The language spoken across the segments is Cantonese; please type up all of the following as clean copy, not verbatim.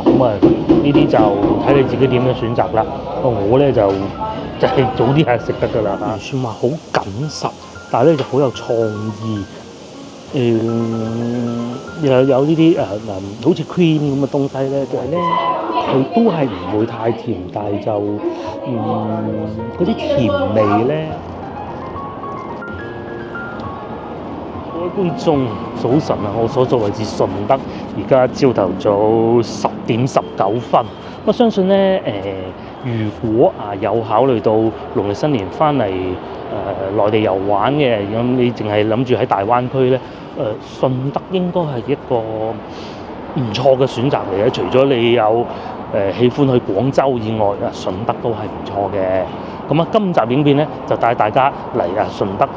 咁啊呢啲就睇你自己點樣選擇啦。我咧就係早啲係食得㗎啦嚇。唔算話好緊實，但係咧就好有創意。又有呢啲好似 cream 咁嘅東西咧，但係咧佢都係唔會太甜，但係就嗰啲甜味咧。各位觀眾早晨啊！我所在位置順德，而家朝頭早10:19。我相信咧如果有考慮到農曆新年翻嚟內地遊玩嘅，咁你淨係諗住喺大灣區咧，順德應該係一個唔錯嘅選擇嚟嘅。除咗你有喜歡去廣州以外，順德都係唔錯嘅。咁啊，今集影片咧就帶大家嚟順德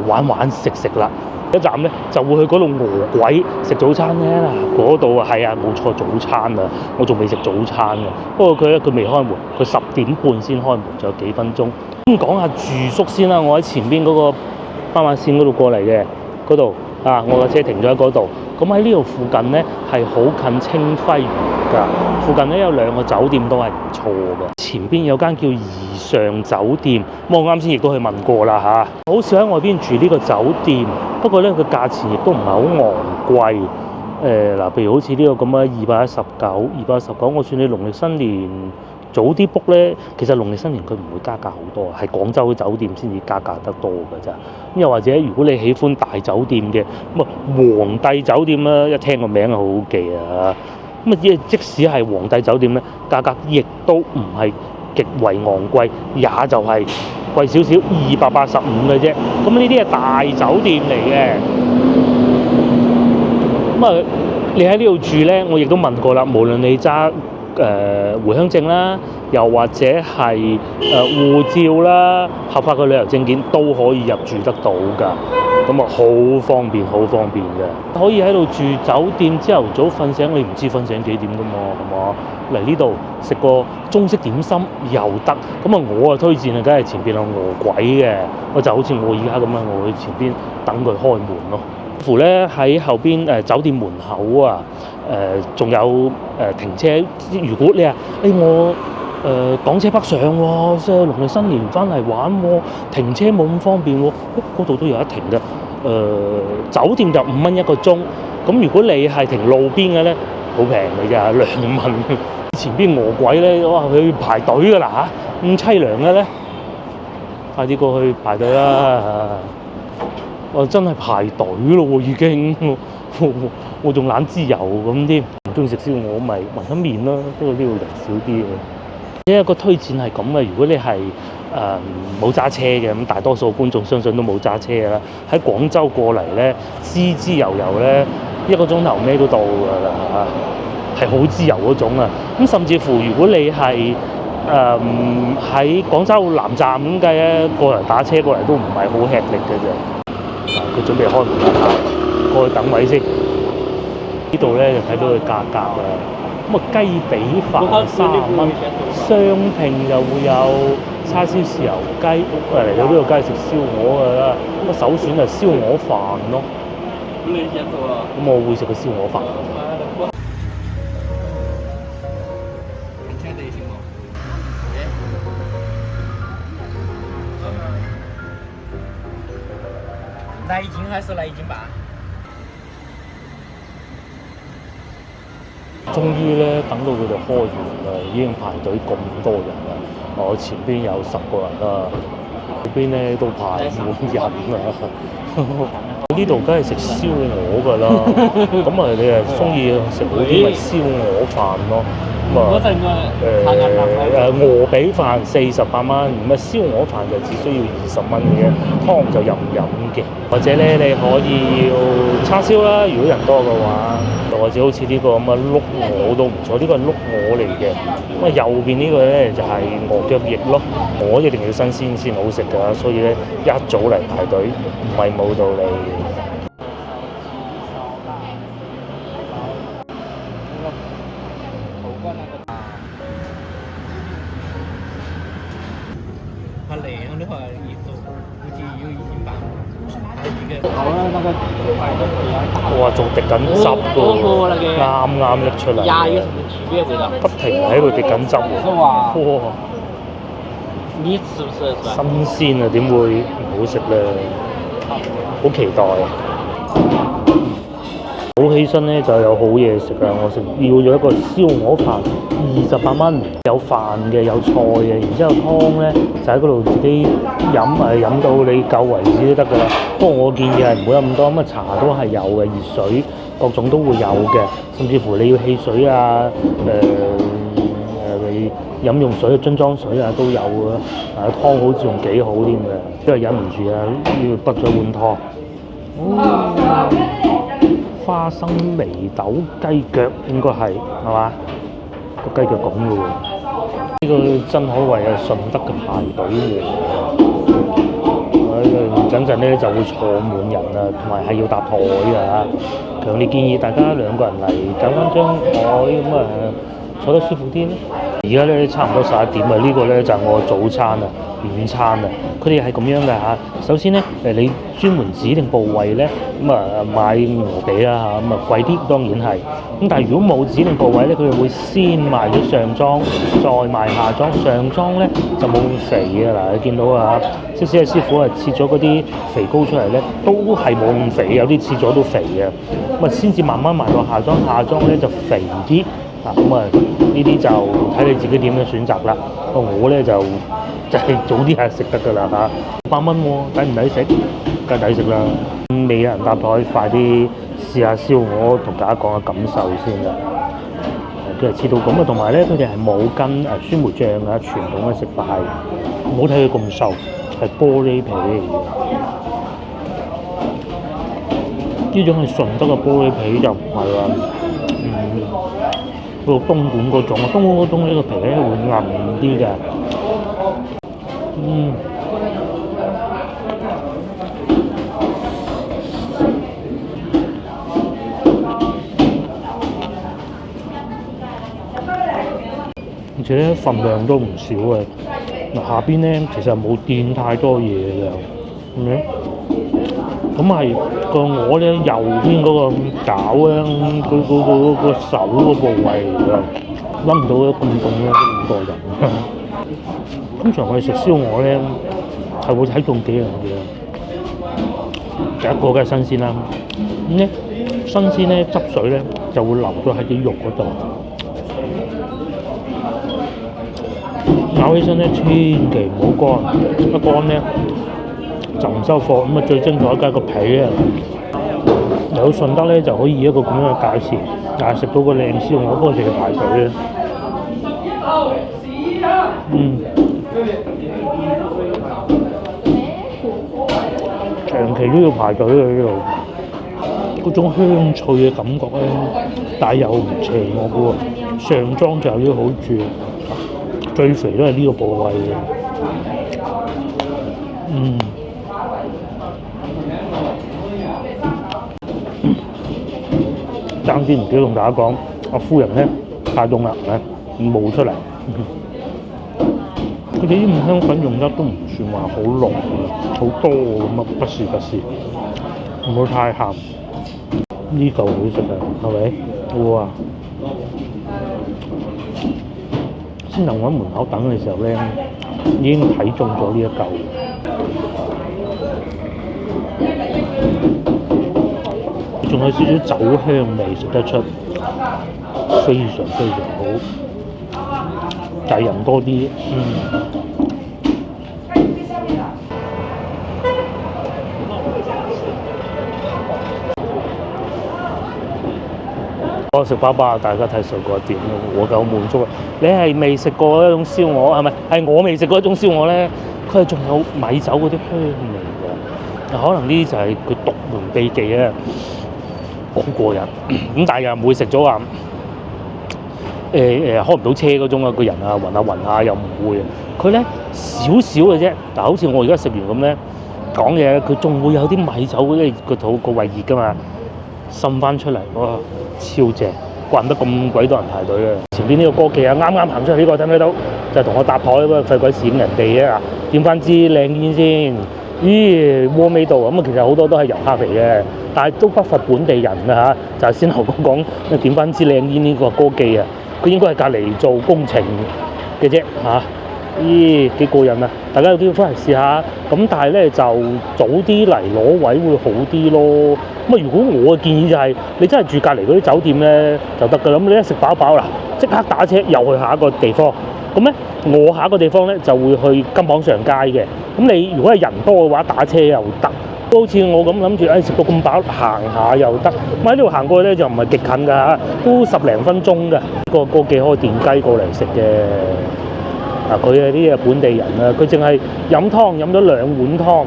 玩玩食食啦。一站咧就會去嗰度餓鬼食早餐咧，嗰度係冇錯，早餐啊！我仲未食早餐嘅，不過佢未開門，佢10點半先開門，仲有幾分鐘。咁講下住宿先啦，我喺前邊嗰個斑馬線嗰度過嚟嘅嗰度我嘅車停咗喺嗰度。咁喺呢度附近咧係好近清暉園㗎，附近咧有2個酒店都係唔錯嘅。前邊有間叫怡尚酒店，我啱先亦都去問過啦嚇。好少喺外邊住呢個酒店，不過咧個價錢亦都唔係好昂貴。譬如好似呢個咁219，我算你農曆新年早啲 book 咧，其實農曆新年佢唔會加價好多，係廣州酒店先至加價得多㗎咋。咁又或者如果你喜歡大酒店嘅，咁皇帝酒店啦，一聽個名就好好記啊。咁即使係皇帝酒店咧，價格亦都唔係極為昂貴，也就係貴少少285嘅啫。咁呢啲係大酒店嚟嘅。咁你喺呢度住咧，我亦都問過啦，無論你揸回鄉證啦，又或者係護照啦，合法嘅旅遊證件都可以入住得到㗎。咁好方便，好方便嘅。可以喺度住酒店，朝頭早瞓醒，你唔知瞓醒幾點㗎嘛，係嘛？嚟呢度食個中式點心又得。咁我推薦梗係前邊有餓鬼嘅，就好似我而家咁樣，我去前邊等佢開門咯。乎咧喺後邊酒店門口仲有停車。如果你話我港車北上喎，即係農曆新年翻嚟玩喎，停車冇咁方便喎，嗰度都有得停嘅。酒店就5蚊1個鐘。咁如果你係停路邊嘅咧，好平嘅咋，2蚊。前邊餓鬼咧，哇！佢排隊㗎啦嚇，咁凄涼嘅咧，快啲過去排隊啦！真係排隊咯喎，已經我仲懶之油咁添，唔中意食燒鵝咪雲吞麵咯，不過呢度人少啲嘅。一個推薦係咁嘅，如果你係冇揸車嘅，咁大多數觀眾相信都冇揸車嘅啦。喺廣州過嚟咧，滋滋油油咧，1個鐘頭咩都到㗎啦嚇，係好滋油嗰種啊。咁甚至乎如果你係喺廣州南站咁計咧，過嚟打車過嚟都唔係好吃力嘅啫。佢準備開門啦嚇，過去等位先。呢度咧就睇到佢價格啦。咁雞髀飯30蚊，雙拼就會有叉燒豉油雞。嚟到呢度梗係食燒鵝㗎啦。咁首選就燒鵝飯咯。咁我會食個燒鵝飯。來一斤還是來1斤半？終於咧等到佢哋開門啦，已經排隊咁多人啦。我前邊有10個人啦，嗰邊咧都排滿人啦。呢度梗係食燒鵝㗎啦，咁你係中意食好啲咪燒鵝飯咯。鵝髀飯48蚊，咁燒鵝飯就只需要20蚊嘅啫，湯就任飲嘅。或者咧你可以要叉燒啦，如果人多嘅話，或者好似呢個咁嘅碌鵝都唔錯，呢個係碌鵝嚟嘅。咁右邊呢個咧就係鵝腳翼咯，鵝一定要新鮮先好食㗎，所以咧一早嚟排隊唔係冇道理嘅。它那樣的話，一組估計有1斤半，還有1個好了，那个哇，仲滴緊汁多喝那喎，个啱拎出嚟鸭有喎什么区别味道？不停喺度滴緊汁喎。是吧？哇，你吃不吃是吧？新鮮啊，點會唔好食咧？好期待啊！早起身咧就有好嘢食啊！我食要咗一個燒鵝飯，28蚊，有飯嘅，有菜嘅，然之後湯咧就喺嗰度自己飲到你夠為止都得㗎啦。不過我建議係唔好飲咁多，咁啊茶都係有嘅，熱水各種都會有嘅，甚至乎你要汽水啊，你飲用水樽裝水啊都有嘅，湯好似仲幾好添嘅，因為忍唔住啊，要畢咗碗湯。花生眉豆雞腳應該係嘛？個雞腳咁嘅喎，呢個真可謂係順德嘅排隊喎。陣陣咧就會坐滿人啊，同埋係要搭台㗎。強烈建議大家兩個人嚟揀翻張台咁啊，坐得舒服啲咧。而家咧差唔多11點啊，呢個咧就係我早餐啊、午餐啊。佢哋係咁樣嘅嚇。首先咧你專門指定部位咧，咁啊買鵝髀啦嚇，咁啊貴啲當然係。咁但係如果冇指定部位咧，佢哋會先賣咗上裝，再賣下裝。上裝咧就冇咁肥嘅嗱，你見到啊，即使係師傅切咗嗰啲肥膏出嚟咧，都係冇咁肥，有啲切咗都肥嘅。咁啊先至慢慢賣到下裝，下裝咧就肥啲。咁啊，呢啲就睇你自己點樣選擇啦。我咧就係早啲係食得㗎啦嚇，8蚊喎，抵唔抵食？梗係抵食啦。未有人搭台，快啲試下燒鵝，同大家講下感受先啦。佢係切到咁啊，同埋咧佢哋係冇跟酸梅醬啊，傳統嘅食法係唔好睇佢咁瘦，係玻璃皮嚟嘅。呢種係順德嘅玻璃皮就唔係話到東莞嗰種，東莞嗰種呢個皮咧會韌啲嘅。而且咧份量都唔少嘅。嗱下邊咧其實冇墊太多嘢嘅，咁樣。咁係個鵝咧右邊嗰個爪咧，佢個手個部位嚟㗎，諗唔到咧咁凍咧咁多人。通常我哋食燒鵝咧係會睇中幾樣嘢，第一個梗係新鮮啦。咁咧新鮮咧汁水咧就會流咗喺啲肉嗰度，咬起身咧千祈唔好乾，一乾咧就唔收貨。咁啊最精彩梗係個皮啊！有順德咧就可以以一個咁樣嘅價錢，但係食到個靚燒鵝，不過就要排隊咧。長期都要排隊喺呢度，嗰種香脆嘅感覺咧，但又唔邪惡嘅喎。上裝就有啲好處，最肥都係呢個部位嘅。爭啲唔記得同大家講，阿夫人咧太凍啦，冒出嚟。佢哋啲五香粉用得都唔算話好濃好多咁啊，不是，唔好太鹹。呢嚿好食啊，係咪？哇！先能喺門口等嘅時候咧，已經睇中咗呢一嚿。仲有少少酒香味，食得出，非常好，大人多啲。我食飽飽，大家睇上個點我夠滿足啦。你係未食過一種燒鵝係咪？係我未食過一種燒鵝咧，佢係仲有米酒嗰啲香味㗎。可能呢啲就係佢獨門秘技啊！好過癮，咁但係又唔會食咗話開唔到車嗰種啊，個人啊暈下又唔會啊。佢咧少少嘅啫，但好似我而家食完咁咧講嘢，佢仲會有啲米酒，因為個肚個胃熱㗎嘛，滲翻出嚟，哇超正！怪唔得咁鬼多人排隊啊！前邊呢個歌記啊，啱行出嚟呢個睇唔睇到？就同我搭台喎，費鬼閃人哋啊！點翻支靚煙先，咦，窩味道咁啊，其實好多都係遊客嚟嘅，但係都不乏本地人啊嚇。就係先頭講點翻支靚煙呢個歌記啊，佢應該係隔離做工程嘅啫嚇。咦，幾過癮啊！大家有機會翻嚟試下。咁但係咧就早啲嚟攞位會好啲咯。咁啊，如果我嘅建議就係、你真係住隔離嗰啲酒店咧就得㗎啦。咁你一食飽飽啦，即刻打車又去下一個地方。咁咧，我下一個地方咧就會去金榜上街嘅。咁你如果係人多嘅話，打車又得。都好似我咁諗住，食到咁飽行下又得。咁喺呢度行過去咧就唔係極近㗎，都10零分鐘㗎。個幾開電雞過嚟食嘅。佢係啲本地人啊，佢淨係飲湯飲咗2碗湯，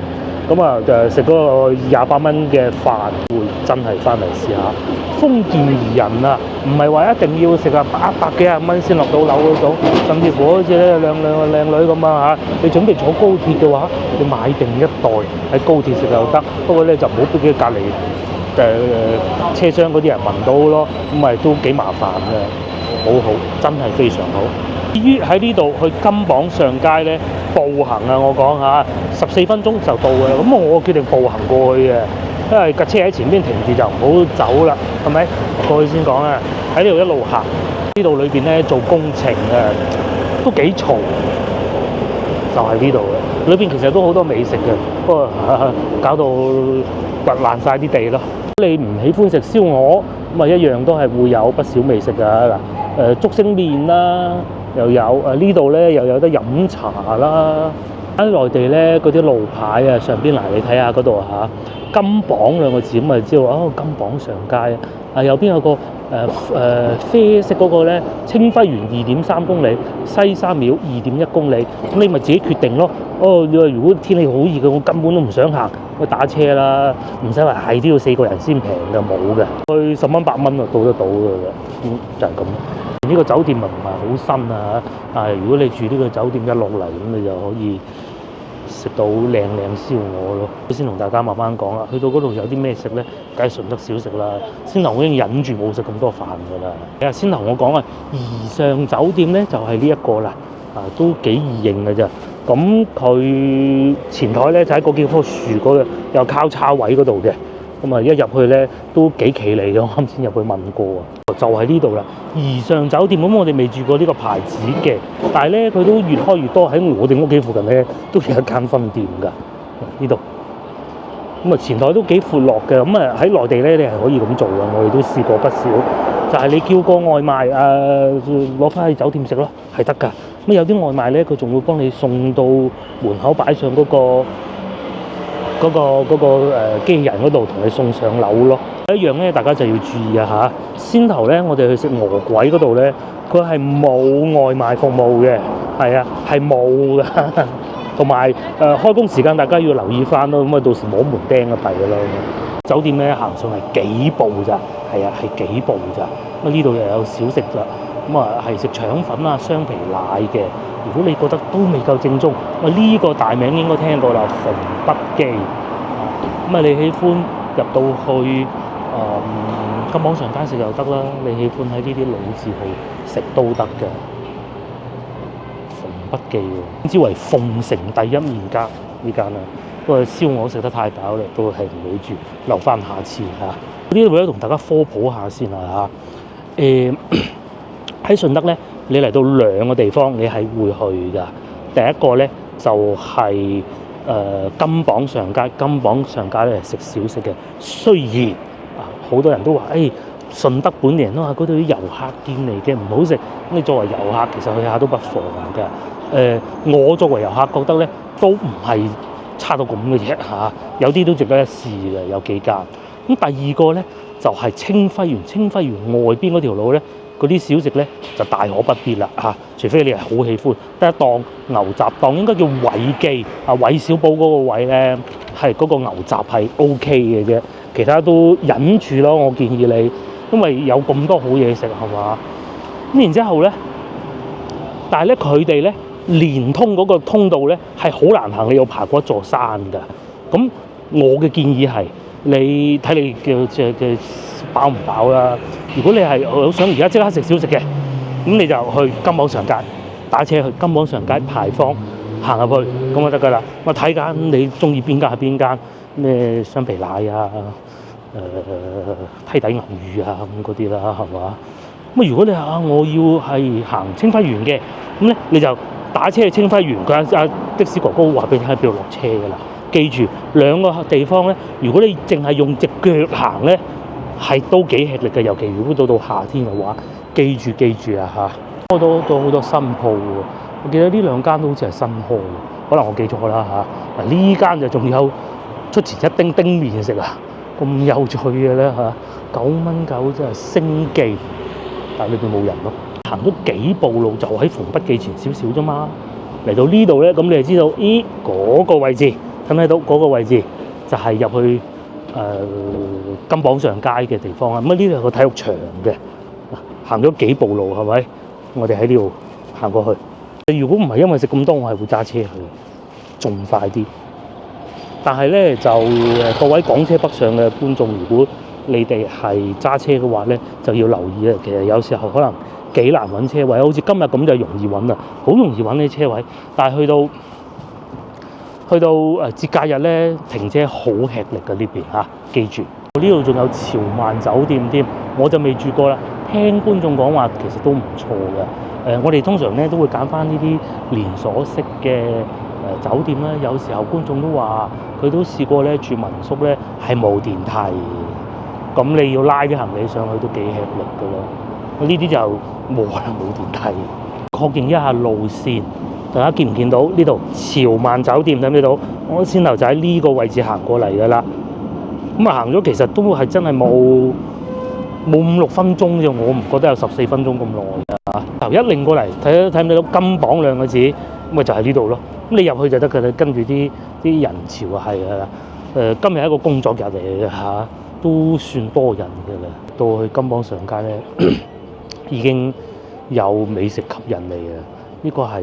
咁啊食嗰個28蚊嘅飯，會真係翻嚟試下。豐儉宜人啊，唔係話一定要食啊100幾廿蚊先落到樓嗰種，甚至乎好似咧兩個靚女咁啊嚇，你準備坐高鐵嘅話，你買定一袋喺高鐵食就得。不過咧就唔好俾佢隔離車廂嗰啲人聞到咯，咁咪都幾麻煩嘅。好好，真係非常好。至於喺呢度去金榜上街咧，步行啊，我講下14分鐘就到嘅。咁我決定步行過去嘅，因為架車喺前邊停住就唔好走啦，係咪？過去先講啊。喺呢度一路行，呢度裏邊咧做工程啊，都幾嘈。就係呢度嘅，裏邊其實都好多美食嘅，不過搞到掘爛晒啲地咯。你唔喜歡食燒鵝，咁啊一樣都係會有不少美食㗎嗱。竹升麵啦，又有呢度咧又有得飲茶啦。喺內地咧嗰啲路牌啊，上邊嗱你睇下嗰度嚇，金榜2個字咁咪知道哦，金榜上街啊。右邊有個啡色嗰個咧，清暉園2.3公里，西沙廟2.1公里，咁你咪自己決定咯。哦，你話如果天氣好熱嘅，我根本都唔想行，我打車啦，唔使話係都要4個人先平嘅，冇嘅，去10蚊8蚊就到得到嘅啦。就係咁。呢個酒店咪唔係好新啊，但係如果你住呢個酒店一落嚟，咁你就可以食到靚燒鵝咯。先同大家慢慢講啦，去到嗰度有啲咩食咧？梗係順德小食啦。先頭我已經忍住冇食咁多飯㗎啦。先頭我講啊，宜上酒店咧就係呢一個啦，都幾易認㗎咋。咁佢前台咧就喺嗰幾棵樹嗰度，有交叉位嗰度嘅。咁啊，一入去咧都幾企理嘅，我啱先入去問過啊，就喺呢度啦。宜上酒店咁，我哋未住過呢個牌子嘅，但係咧佢都越開越多，喺我哋屋企附近咧都有一間分店㗎。呢度咁啊，前台都幾闊落嘅。咁啊喺內地咧，你係可以咁做嘅，我哋都試過不少。就係你叫個外賣攞翻去酒店食咯，係得㗎。咁有啲外賣咧，佢仲會幫你送到門口擺上嗰個機器人嗰度，同你送上樓咯。一樣咧，大家就要注意啊嚇。先頭咧，我哋去食餓鬼嗰度咧，佢係冇外賣服務嘅，係啊，係冇㗎。同埋開工時間，大家要留意翻咯。咁啊，到時摸門釘就弊㗎啦。酒店咧行上係幾步咋，係啊，係幾步咋。咁呢度又有小食啦。咁啊係食腸粉啊、雙皮奶嘅。如果你覺得都未夠正宗，呢個大名應該聽過啦，馮筆記。咁啊，你喜歡入到去金榜上街食又得啦，你喜歡喺呢啲老字號食都得嘅。馮筆記喎，之為鳳城第一麵家呢間啊，不過燒鵝食得太飽啦，都係唔會住，留翻下次嚇。呢度咧同大家科普下先啦嚇。喺順德咧，你嚟到2個地方，你係會去㗎。第一個咧就係金榜上街。金榜上街咧係食小食嘅，雖然好多人都話順德本地人都話嗰度啲遊客店嚟嘅，唔好食。咁你作為遊客，其實去下都不妨㗎。我作為遊客覺得咧，都唔係差到咁嘅啫嚇，有啲都值得一試嘅，有幾間。咁第二個咧就係清暉園。清暉園外邊嗰條路咧，嗰啲小食咧就大可不必啦嚇，除非你係好喜歡得一檔牛雜檔，應該叫偉記韋小寶嗰個位咧，係嗰個牛雜係 OK 嘅啫，其他都忍住咯。我建議你，因為有咁多好嘢食係嘛。咁然之後咧，但係咧佢哋咧連通嗰個通道咧係好難行，你要爬過一座山㗎。咁我嘅建議係你睇你嘅飽唔飽啦。如果你係好想而家即刻食小食嘅，咁你就去金榜上街，打車去金榜上街牌坊行入去咁就得㗎啦。我睇緊你中意邊間係邊間，咩雙皮奶啊、梯底牛乳啊咁嗰啲啦，係嘛？咁如果你話我要係行清暉園嘅，咁咧你就打車去清暉園，佢的士哥哥會話俾你喺邊度落車㗎啦。記住兩個地方咧，如果你淨係用隻腳行咧，係都幾吃力嘅。尤其如果到夏天嘅話，記住啊嚇！開多咗好多新鋪喎，我記得呢兩間都好似係新開嘅，可能我記錯啦嚇。嗱呢間就仲有出前一丁丁麵食啊，咁有趣嘅咧嚇，9.9真係星記，但係裏邊冇人咯。行咗幾步路就喺逢北記前少少啫嘛。嚟到呢度咧，咁你就知道，咦嗰個位置睇唔睇到嗰個位置就係入去金榜上街嘅地方啊。咁啊呢度有個體育場嘅，行咗幾步路係咪？我哋喺呢度行過去。如果唔係因為食咁多，我係會揸車去，仲快啲。但係咧就各位港車北上嘅觀眾，如果你哋係揸車嘅話咧，就要留意啊。其實有時候可能幾難揾車位，好似今日咁就容易揾啦，好容易揾啲車位。但係去到節假日咧，停車好吃力嘅呢邊嚇，記住。呢度仲有潮萬酒店添，我就未住過啦。聽觀眾講話其實都唔錯嘅。我哋通常咧都會揀翻呢啲連鎖式嘅酒店啦。有時候觀眾都話佢都試過咧住民宿咧係冇電梯，咁你要拉啲行李上去都幾吃力㗎咯。呢啲就冇可能冇電梯。確認一下路線，大家見唔見到呢度潮萬酒店睇唔睇到？我先頭就喺呢個位置行過嚟㗎啦。咁啊行咗其實都係真係冇5-6分鐘啫，我唔覺得有14分鐘咁耐㗎。頭一擰過嚟睇唔睇到金榜兩個字，咁咪就係呢度咯。咁你入去就得㗎啦，跟住啲人潮係啊。今日係一個工作日嚟嘅嚇，都算多人㗎啦。到去金榜上街咧，已經有美食吸引你啊！呢個係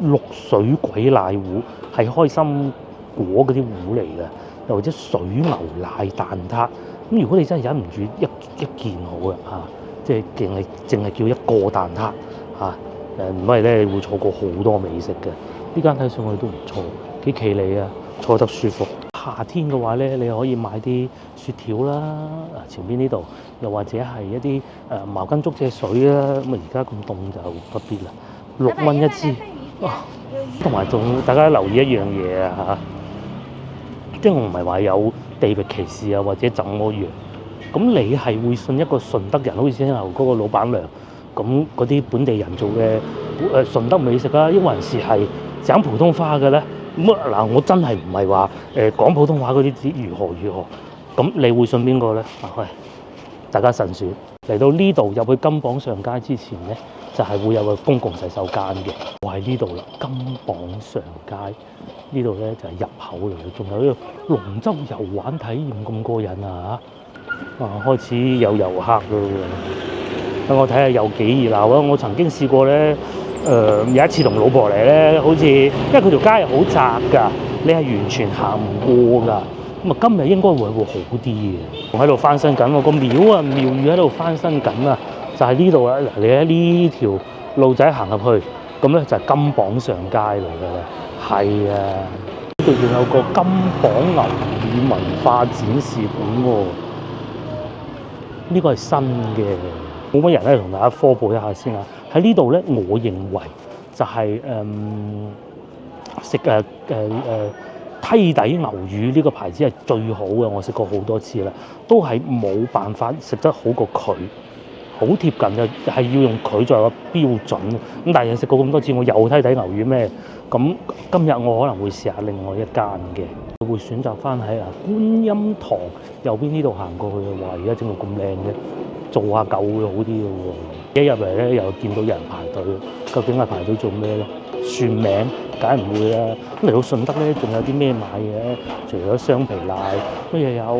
綠水鬼奶糊，係開心果嗰啲糊嚟嘅。又或者水牛奶蛋撻，咁如果你真係忍唔住一件好嘅嚇，即係淨係叫一個蛋撻嚇，唔係咧會錯過好多美食嘅。呢間睇上去都唔錯，幾企理啊，坐得舒服。夏天嘅話咧，你可以買啲雪條啦，前邊呢度，又或者係一啲茅根竹蔗水啦。咁啊而家咁凍就不必啦，6蚊一支。同埋仲大家留意一樣嘢啊嚇。即係我唔係話有地域歧視啊，或者怎麼樣。咁你係會信一個順德人，好似先頭嗰個老闆娘咁嗰啲本地人做嘅順德美食啦，抑或係講普通話嘅咧？咁嗱，我真係唔係話講普通話嗰啲如何，咁你會信邊個咧？喂，大家慎選。嚟到呢度入去金榜上街之前咧，就係會有個公共洗手間嘅，我喺呢度啦。金榜上街呢度咧就係入口嚟嘅，仲有呢個龍舟遊玩體驗咁過癮啊！開始有遊客咯喎，等我睇下有幾熱鬧啊！我曾經試過咧，有一次同老婆嚟咧，好似因為佢條街係好窄㗎，你係完全行唔過㗎。咁啊，今日應該會好啲嘅，仲喺度翻新緊喎。個廟宇喺度翻新緊啊，就係呢度啦。嗱，你喺呢條路仔行入去，咁咧就係金榜上街嚟㗎啦。係啊，呢度仲有個金榜牛乳文化展示館喎。呢個係新嘅，冇乜人咧，同大家科普一下先啊。喺呢度咧，我認為就係食梯底牛乳呢個牌子係最好嘅，我食過好多次啦，都係冇辦法食得好過佢，好貼近嘅，係要用佢作為個標準。咁但係食過咁多次，我又梯底牛乳咩？咁今日我可能會試下另外一間嘅，會選擇翻喺觀音堂右邊呢度行過去嘅話，而家整到咁靚嘅，做下狗會好啲嘅喎。一入嚟咧又見到有人排隊，究竟係排隊做咩咧？算命梗係唔會啦。咁嚟到順德咧，仲有啲咩買嘅？除咗雙皮奶，乜嘢有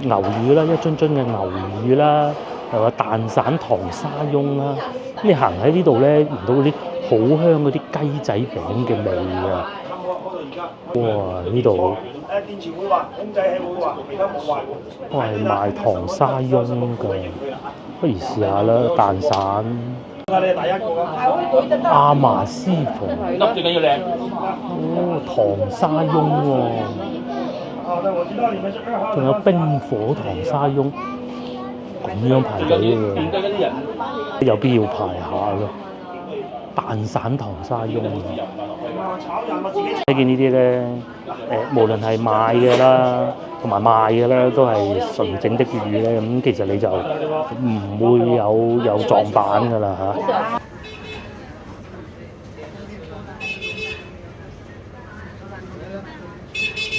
牛乳啦，一樽樽嘅牛乳啦，又有蛋散糖沙翁啦。你行喺呢度咧，聞到嗰啲好香嗰啲雞仔餅嘅味啊！哇！呢度電池會話控制器會話，其他冇話。我係賣糖沙翁㗎，不如試下啦，蛋散。亞麻絲房，粒最緊要靚。哦，糖沙翁喎、仲有冰火糖沙翁，咁樣排隊變喎，低嗰啲人。有必要排下咯。蛋散糖沙翁，睇見呢啲咧，無論係買嘅啦，同埋賣嘅咧，都係純正的魚咧，咁其實你就唔會有撞板噶啦嚇。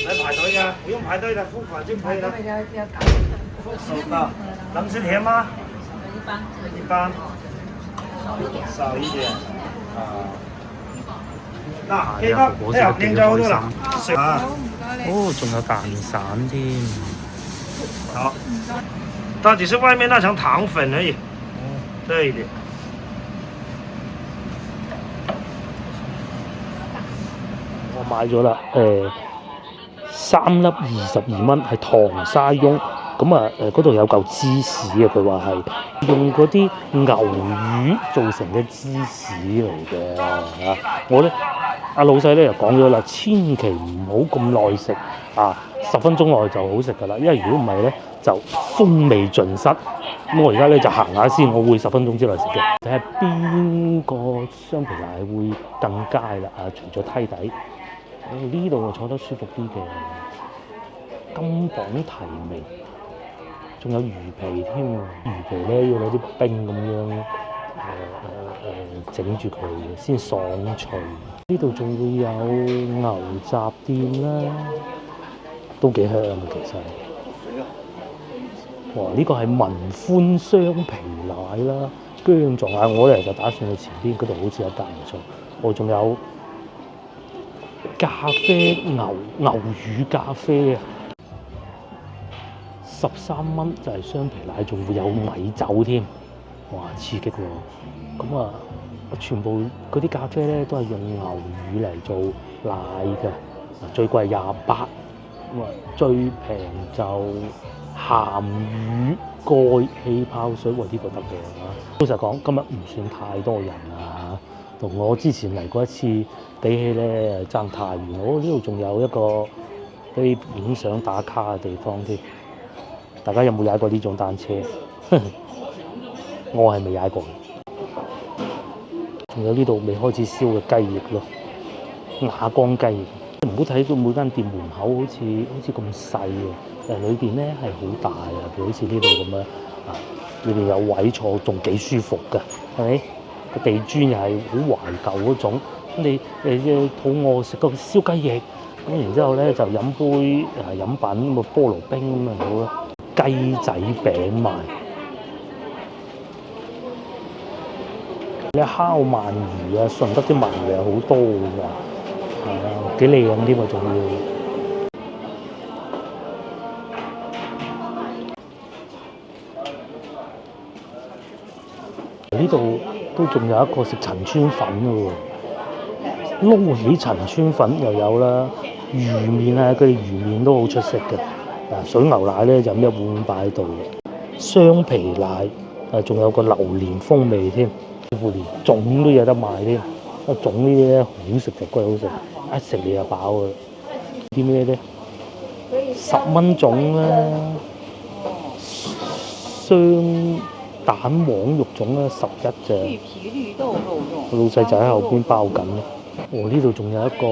来排队的，不用排队的，付款就可以了。收到。能吃甜吗？一般。少一点。啊。那这个哎呀，连粥的了。啊。哦，仲有蛋散添。好。它只是外面那层糖粉而已。这一点。我買咗啦，3粒22蚊，係糖沙翁。咁啊嗰度有嚿芝士啊，佢話係用嗰啲牛魚做成嘅芝士嚟嘅嚇。我咧阿老細咧又講咗啦，千祈唔好咁耐食啊，10分鐘內就好食噶啦，因為如果唔係咧就風味盡失。咁我而家咧就行下先，我會10分鐘之內食嘅。睇下邊個雙皮奶會更佳啦啊！除咗梯底，呢度我坐得舒服啲嘅，金榜題名。仲有魚皮添喎，魚皮咧要攞啲冰咁樣整住佢先爽脆。呢度仲會有牛雜店啦，都幾香嘅其實。哇！呢個係文歡雙皮奶啦，薑撞奶。我哋就打算去前邊嗰度，好似有間唔錯。我仲有咖啡牛乳咖啡啊！13蚊就係雙皮奶，仲會有米酒添，哇！刺激喎！咁啊，全部嗰啲咖啡咧都係用牛乳嚟做奶嘅，最貴28，咁啊最平就鹹魚蓋氣泡水，喎呢個得嘅嚇。老實講，今日唔算太多人啊，同我之前嚟過一次比起咧爭太遠。我呢度仲有一個可以影相打卡嘅地方添。大家有冇踩過呢種單車？我係未踩過。仲有呢度未開始燒嘅雞翼咯，亞光雞翼。唔好睇到每間店門口好似咁細喎，裏邊咧係好大啊！譬如好似呢度咁樣啊，裏邊有位坐，仲幾舒服㗎，係咪？個地磚又係好懷舊嗰種。咁你肚餓食個燒雞翼，咁然之後咧就飲杯飲品咁啊菠蘿冰咁咪好咯。雞仔餅賣，你烤鰻魚啊，順德啲鰻魚係好多㗎，係啊，幾靚添啊，仲要。呢度都仲有一個食陳村粉嘅喎，撈起陳村粉又有啦，魚麵啊，佢哋魚麵都好出色嘅。水牛奶咧就咁一碗擺喺度嘅，雙皮奶仲有個榴蓮風味添，連粽都有得賣添。粽呢啲咧好食就歸好食，一食你就飽嘅。啲咩咧？10蚊粽啦，雙蛋黃肉粽啦11隻。綠皮綠豆肉粽。老細就喺後邊包緊咯。呢度仲有一個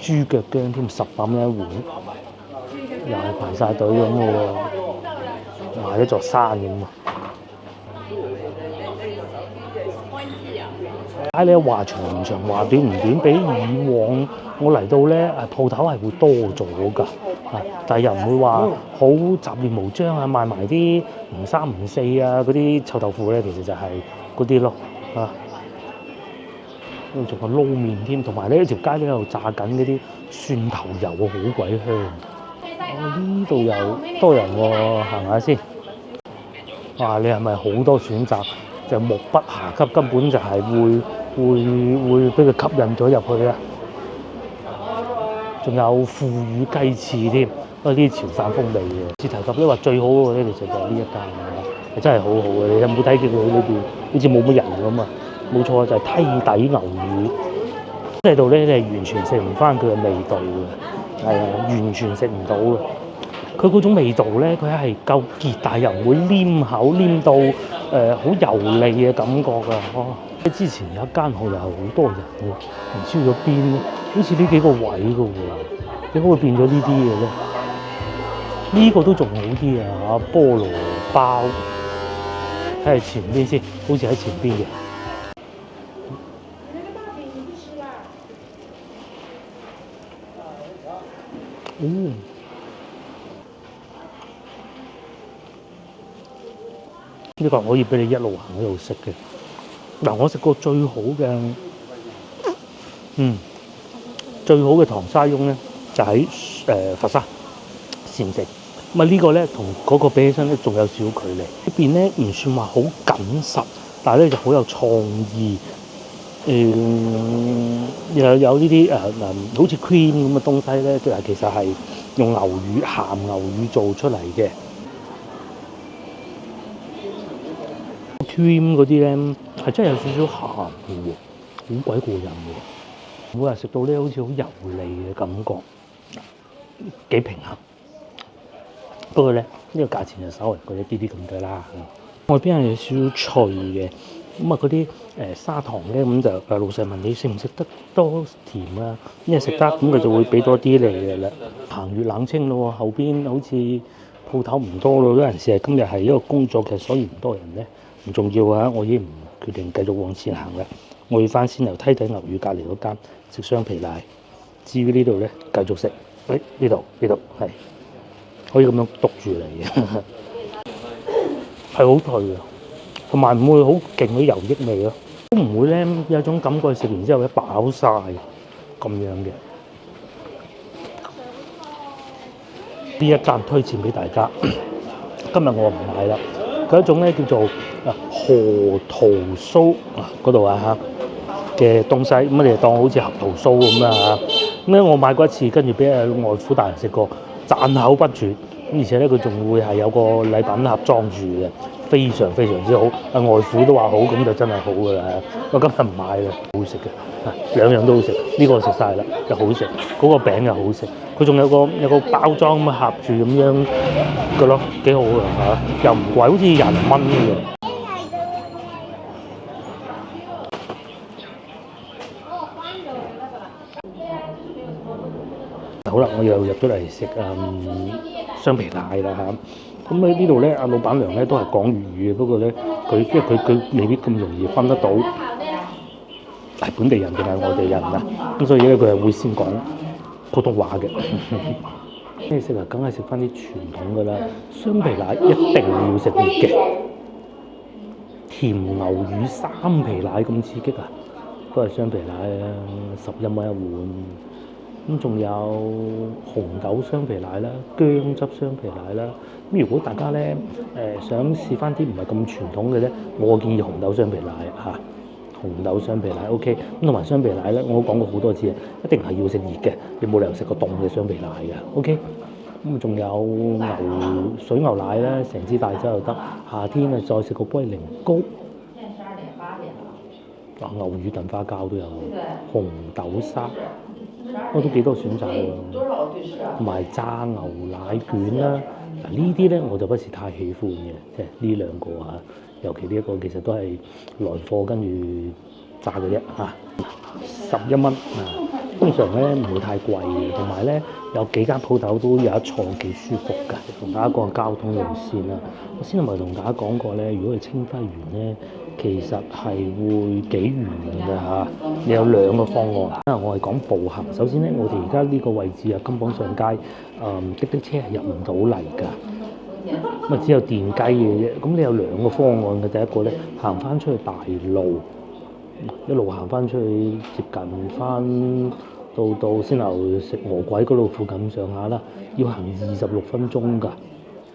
豬腳薑添，18蚊一碗。又係排晒隊咁嘅喎，埋一座山咁啊！睇你話長唔長，話短唔短，比以往我嚟到咧鋪頭係會多咗㗎，但係又唔會話好雜亂無章啊，賣埋啲唔三唔四啊嗰啲臭豆腐咧，其實就係嗰啲咯啊！仲有撈麵添，同埋呢條街咧喺度炸緊嗰啲蒜頭油啊，好鬼香！呢度又多人喎，行下先。哇！你係咪好多選擇？就目不暇給，根本就係會俾佢吸引咗入去啊！仲有腐乳雞翅添，呢啲潮汕風味嘅。次提及你話最好嗰個咧，其實就係呢一間，係真係好好嘅。你有冇睇見佢裏邊好似冇乜人咁啊？冇錯就係梯底牛魚。喺度咧，你係完全食唔翻佢嘅味道嘅，係啊，完全食唔到嘅。佢嗰種味道咧，佢係夠結，但係又唔會黏口，黏到好油膩嘅感覺㗎。哦，之前有一間鋪又係好多人喎，唔知去咗邊咧？好似呢幾個位㗎喎，點解會變咗呢啲嘅咧？呢個都仲好啲啊！菠蘿包，睇下前邊先，好似喺前邊嘅。嗯，呢個可以俾你一路行一路食嘅。嗱，我食過最好嘅，最好嘅糖沙翁咧，就喺佛山禪城。咁啊呢個咧同嗰個比起身咧，仲有少少距離。呢邊咧唔算話好緊實，但係咧就好有創意。又有呢啲好似 cream 咁嘅東西咧，其實係用牛乳鹹牛乳做出嚟嘅。cream 嗰啲咧係真係有少少鹹嘅喎，好鬼過癮嘅。每日食到咧好似好油膩嘅感覺，幾平衡。不過咧呢個價錢就稍微貴一啲啲咁多啦。外邊係有少少脆嘅。咁啊嗰啲砂糖咧，咁就老細問你食唔食得多甜啊？因為食得咁佢就會俾多啲你嘅啦。行越冷清咯喎，後邊好似鋪頭唔多咯，有陣時係今日係一個工作嘅，所以唔多人咧，唔重要啊！我已經唔決定繼續往前行啦。我要翻先由梯底牛魚隔離嗰間食雙皮奶。至於呢度咧，繼續食。呢度係可以咁樣篤住嚟嘅，係好脆嘅。同埋唔會好勁嘅油益味咯，都唔會咧有一種感覺食完之後咧飽晒咁樣嘅。呢一間推薦俾大家，今日我唔買啦。佢一種咧叫做河圖酥嗰度啊嘅東西，咁你就當好似合桃酥咁啦嚇。咁咧我買過一次，跟住俾外父大人食過，讚口不絕。咁而且咧佢仲會係有個禮品盒裝住嘅。非常非常之好，外父都話好，咁就真係好㗎啦。我今日唔買啦，好食嘅，兩樣都好食。呢個食晒啦，又好食，嗰個餅又好食。佢仲有個包裝咁合住咁樣嘅咯，幾好㗎嚇，又唔貴，好似20蚊嘅。好啦，我又入咗嚟食雙皮奶啦嚇。咁喺呢度咧，阿老闆娘咧都係講粵語嘅，不過咧因為佢未必咁容易分得到係本地人定係外地人啊，咁所以咧佢係會先講普通話嘅。咩食啊？梗係食翻啲傳統㗎啦，雙皮奶一定要食熱嘅，甜牛乳3皮奶咁刺激啊，都係雙皮奶啊，11蚊一碗。咁仲有紅豆雙皮奶啦、薑汁雙皮奶啦。咁如果大家咧想試翻啲唔係咁傳統嘅咧，我建議紅豆雙皮奶嚇。紅豆雙皮奶 OK。咁同埋雙皮奶咧，我都講過好多次，一定係要食熱嘅，你冇理由食個凍嘅雙皮奶嘅 OK。咁仲有水牛奶咧，成支大劑又得。夏天啊，再食個龜苓膏。牛乳燉花膠都有，紅豆沙。我都幾多選擇喎，同埋炸牛奶卷啦。嗱呢啲咧我就不是太喜歡嘅，即係呢兩個嚇，尤其呢一個其實都係來貨跟住炸嘅啫嚇，11蚊啊。通常咧唔會太貴嘅，同埋咧有幾間鋪頭都有一坐幾舒服㗎。同大家講下交通路線啦，我先同大家講過咧，如果係清暉園咧，其實係會幾遠㗎嚇。你有2個方案，因為我係講步行。首先咧，我哋而家呢個位置啊，金榜上街，的車係入唔到嚟㗎，咁啊只有電雞嘅啫。咁你有2個方案嘅，第一個咧行翻出去大路，一路行翻出去接近翻到先頭食餓鬼嗰度附近上下啦，要行26分鐘㗎。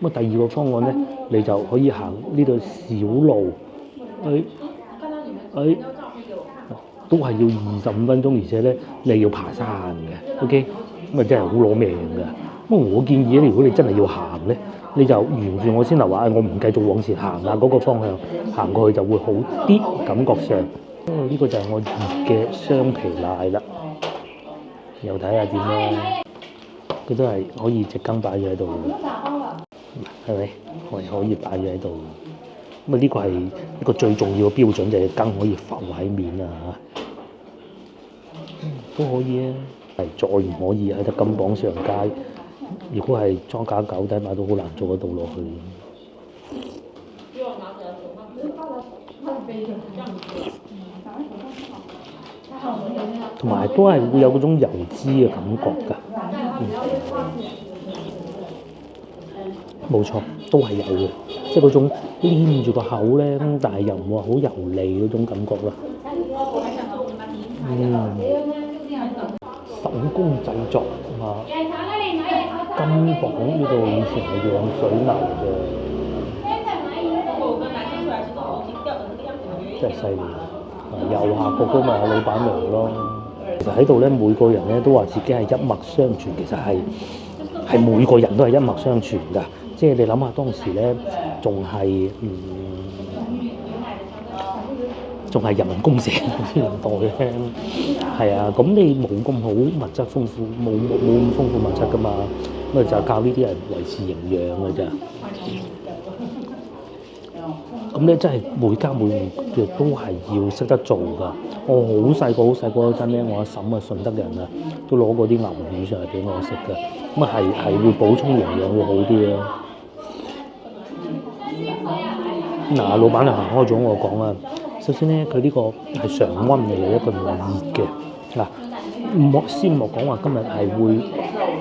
咁啊第2個方案咧，你就可以行呢度小路，都係要25分鐘，而且咧你要爬山嘅 ，OK， 咁啊真係好攞命㗎。咁我建議咧，如果你真係要行咧，你就沿住我先頭話，我唔繼續往前行啦，嗰個方向行過去就會好啲，感覺上呢個就係我熱嘅雙皮奶啦，又睇下點啦。佢都係可以隻羹擺咗喺度嘅，係咪？我係可以擺咗喺度。咁啊，呢個係一個最重要嘅標準，就係羹可以浮喺面啊嚇。都可以啊，係再唔可以喺得金榜上街。如果係裝假狗仔買到好難做得到落去。同埋都係會有嗰種油脂嘅感覺㗎，冇錯，都係有嘅，即係嗰種黏住個口咧，但係又唔會好油膩嗰種感覺啦。手工製作啊，金榜呢度以前係養水牛嘅，真係犀利。遊客個咪老闆娘咯。其實喺度咧，每個人咧都話自己係一脈相傳，其實係每個人都係一脈相傳㗎。即係你諗下當時咧，仲係人民公社嗰啲年代咧，係啊，咁你冇咁好物質豐富，冇咁豐富物質㗎嘛，咁啊就靠呢啲人維持營養㗎咋。咁咧真係每家每戶嘅都係要識得做㗎。我好細個嗰陣咧，我阿嬸啊順德人啊，都攞過啲牛乳上嚟俾我食㗎。咁啊係會補充營養會好啲咯。嗱，老闆娘行開咗，我講啊，首先咧佢呢個係常溫嚟嘅，一個熱嘅嗱，先莫講話今日係會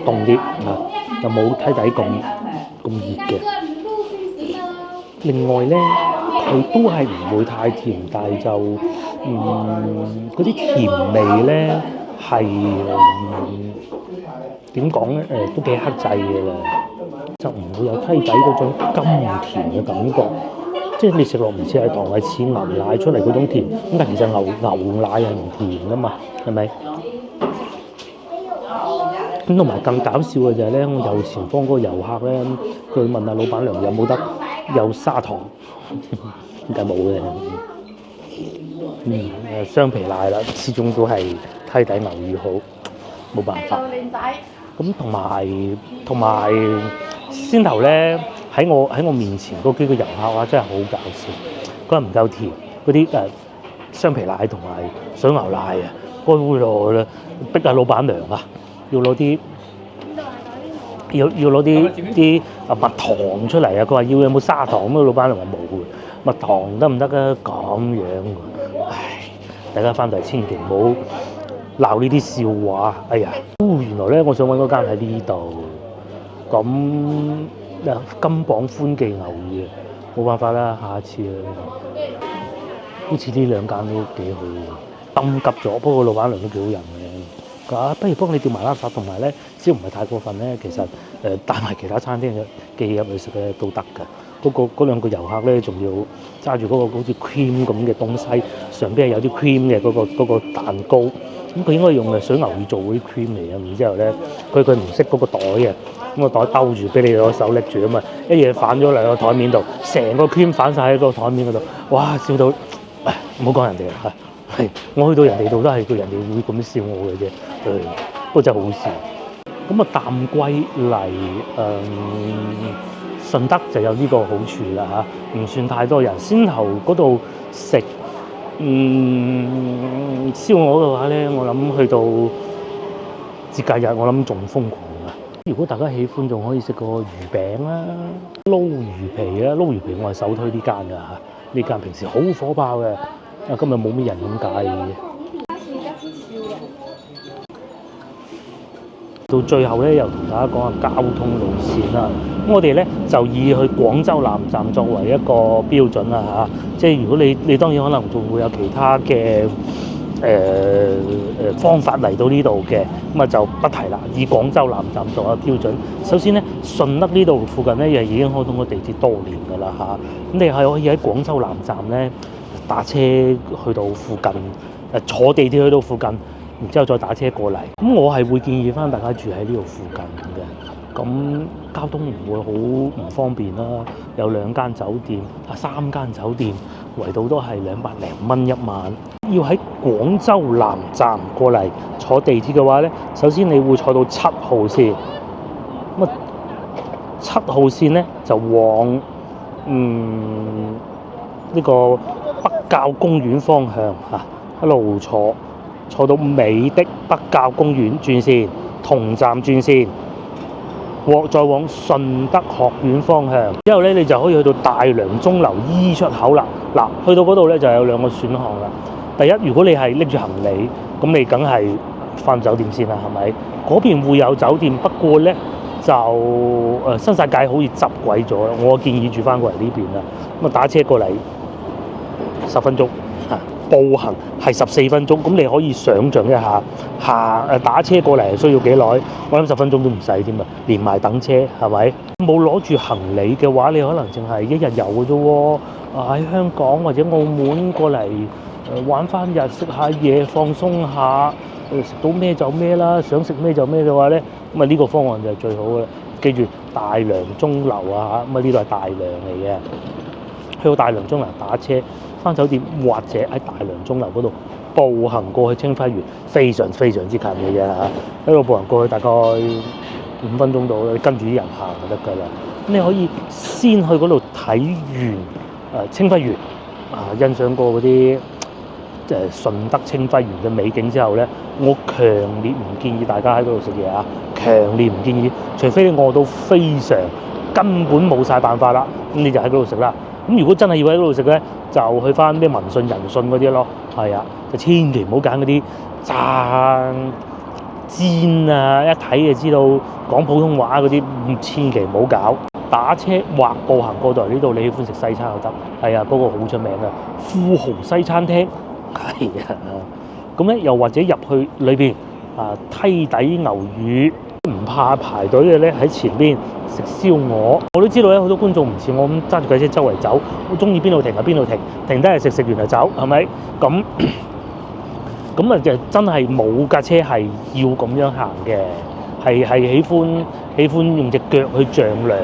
凍啲嗱，就冇梯底咁熱嘅。另外咧，佢都係唔會太甜，但係就嗰啲甜味咧係點講咧？都幾克制嘅啦，就唔會有梯底嗰種甘甜嘅感覺。即係你食落唔似係糖，係似牛奶出嚟嗰種甜。咁但其實牛奶係唔甜噶嘛，係咪？咁同埋更搞笑嘅就係咧，我右前方嗰個遊客咧，佢問下老闆娘有冇得有砂糖，梗係冇嘅。雙皮奶啦，始終都係梯底牛乳好，冇辦法。咁同埋先頭咧喺我面前嗰幾個遊客啊，真係好搞笑。佢話唔夠甜，嗰啲雙皮奶同埋水牛奶啊，嗰會落去逼下老闆娘啊，要攞啲蜜糖出嚟啊！佢話要有冇砂糖，咁老闆娘話冇嘅，蜜糖得唔得啊？咁樣，唉，大家翻嚟千祈唔好鬧呢啲笑話。哎呀，原來咧我想揾嗰間喺呢度，咁金榜歡記牛乳，冇辦法啦，下一次啦。好似呢兩間都幾好，心急咗，不過老闆娘都幾好人嘅。不如幫你調埋垃圾，同埋咧，只要唔係太過分咧，其實帶埋其他餐廳嘅寄入去食咧都得㗎。嗰兩個遊客咧，仲要揸住嗰個好似 cream 咁嘅東西，上邊係有啲 cream 嘅嗰個蛋糕。咁佢應該用水牛乳做嗰啲 cream 嚟嘅，然之後咧，佢唔識嗰個袋嘅，咁個袋兜住俾你攞手拎住啊嘛，一嘢反咗兩個台面度，成個 cream 反晒喺個台面嗰度，哇！笑到〜唔好講人哋啦，係我去到人哋度都係叫人哋會咁笑我嘅啫，不過真係好笑。咁啊，淡季嚟順德就有呢個好處啦嚇，唔算太多人。先頭嗰度食燒鵝嘅話咧，我諗去到節假日，我諗仲瘋狂啊！如果大家喜歡，仲可以食個魚餅啦，撈魚皮啦，撈魚皮我係首推呢間㗎嚇。呢間平時好火爆嘅，今日冇咩人咁解嘅。到最後咧，又同大家講下交通路線啦。咁我哋咧就以去廣州南站作為一個標準啦嚇。即係如果你當然可能仲會有其他嘅方法嚟到呢度嘅，咁啊就不提啦。以廣州南站作為標準。首先咧，順德呢度附近咧又已經開通咗地鐵多年㗎啦嚇。咁你係可以喺廣州南站咧打車去到附近，坐地鐵去到附近，然之後再打車過嚟。咁我係會建議翻大家住喺呢度附近嘅。咁交通唔會好唔方便啦。有2間酒店3間酒店，圍到都係200零蚊一晚。要喺廣州南站過嚟坐地鐵嘅話咧，首先你會坐到7號線，咁7號線咧就往呢個北滘公園方向一路坐到美的北滘公園轉線，同站轉線。再往順德學院方向，之後咧你就可以去到大良鐘樓 E 出口啦。嗱，去到嗰度咧就有2個選項啦。第一，如果你係拎住行李，咁你梗係返酒店先啦，係咪？嗰邊會有酒店，不過咧就新世界好似執鬼咗啦。我建議住翻過嚟呢邊啦。咁打車過嚟10分鐘，步行係14分鐘。咁你可以想像一下，打車過嚟需要幾耐？我諗10分鐘都唔使添啊，連埋等車係咪？冇攞住行李嘅話，你可能淨係一日遊嘅啫喎。喺香港或者澳門過嚟玩翻日，食下嘢，放鬆下，食到咩就咩啦，想食咩就咩嘅話咧，咁呢個方案就係最好嘅啦。記住大良鐘樓咁呢度係大良嚟嘅。去到大良鐘樓打車翻酒店，或者喺大良鐘樓嗰度步行過去清暉園，非常非常之近嘅啫一路步行過去大概5分鐘到，跟住啲人行就得㗎啦。咁你可以先去嗰度睇完清暉園欣賞過嗰啲順德清暉園嘅美景之後咧，我強烈唔建議大家喺嗰度食嘢強烈唔建議，除非你餓到非常根本冇晒辦法啦，咁你就喺嗰度食啦。咁如果真係要喺嗰度食咧，就去翻咩民信人信嗰啲咯，就千祈唔好揀嗰啲炸煎一睇就知道講普通話嗰啲，千祈唔好搞。打車或步行過到嚟呢度，你喜歡食西餐就得，嗰個好出名嘅富豪西餐廳，咁咧又或者入去裏邊梯底牛乳，唔怕排隊嘅咧喺前邊食燒鵝。我都知道咧，好多觀眾唔似我咁揸住架車周圍走，我中意邊度停就邊度停，停低係食完就走，係咪？咁就真係冇架車係要咁樣行嘅，係喜歡用隻腳去丈量，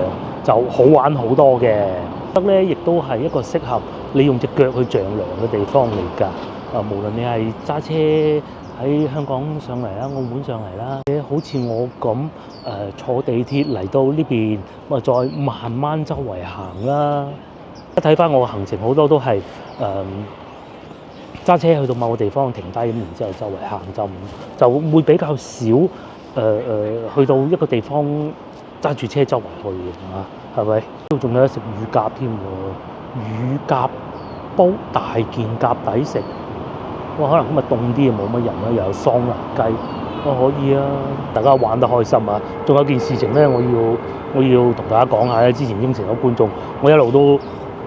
就好玩好多嘅。得咧，亦都係一個適合你用隻腳去丈量嘅地方嚟㗎。無論你係揸車喺香港上嚟啦，澳門上嚟啦，好似我咁坐地鐵嚟到呢邊，再慢慢周圍行啦。一睇翻我嘅行程，好多都係揸車去到某個地方停低，咁然之後周圍行，就會比較少去到一個地方揸住車周圍去嘅，係咪？都仲有得食乳鴿添喎，乳鴿煲大件鴿抵食。可能今日凍啲冇乜人啦，又有桑拿雞，可以啊！大家玩得開心啊！仲有件事情咧，我要同大家講下咧。之前應承咗觀眾，我一路都